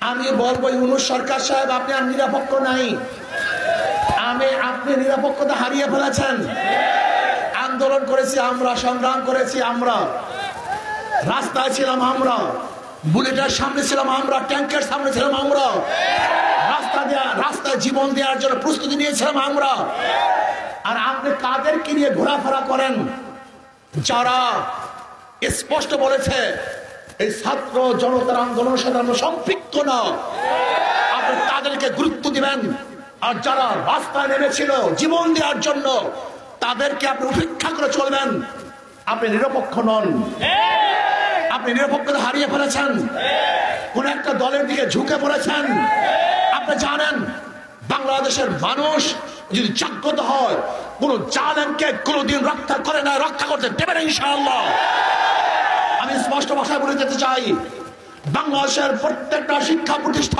আমি বলবো ইউনূস সরকার সাহেব, আপনি আর নিরপেক্ষ নাই। আপনি নিরপেক্ষতা হারিয়ে ফেলেছেন। আন্দোলন করেছি আমরা, সংগ্রাম করেছি আমরা, রাস্তায় ছিলাম আমরা, বুলেটের সামনে ছিলাম আমরা, ট্যাঙ্কের সামনে ছিলাম আমরা, রাস্তায় জীবন দেওয়ার জন্য প্রস্তুতি নিয়েছিলাম আমরা। আর আপনি কাদেরকে নিয়ে ঘোরাফেরা করেন? যারা স্পষ্ট বলেছে এই ছাত্র জনতার আন্দোলনের সাথে আমরা সম্পৃক্ত না, আপনি তাদেরকে গুরুত্ব দিবেন। আর যারা রাস্তায় নেমেছিল জীবন দেওয়ার জন্য, তাদেরকে আপনি উপেক্ষা করে চলবেন। আপনি নিরপেক্ষ নন, আপনি নিরপেক্ষতা হারিয়ে ফেলেছেন, কোন একটা দলের দিকে ঝুঁকে পড়েছেন। আপনি জানেন বাংলাদেশের মানুষ যদি জাগ্রত হয়, কোন জালেমকে কোনদিন রক্ষা করে না, রক্ষা করতে দেবে না ইনশাআল্লাহ। আমি স্পষ্ট ভাষায় বলে যেতে চাই, বাংলাদেশের প্রত্যেকটা শিক্ষা প্রতিষ্ঠান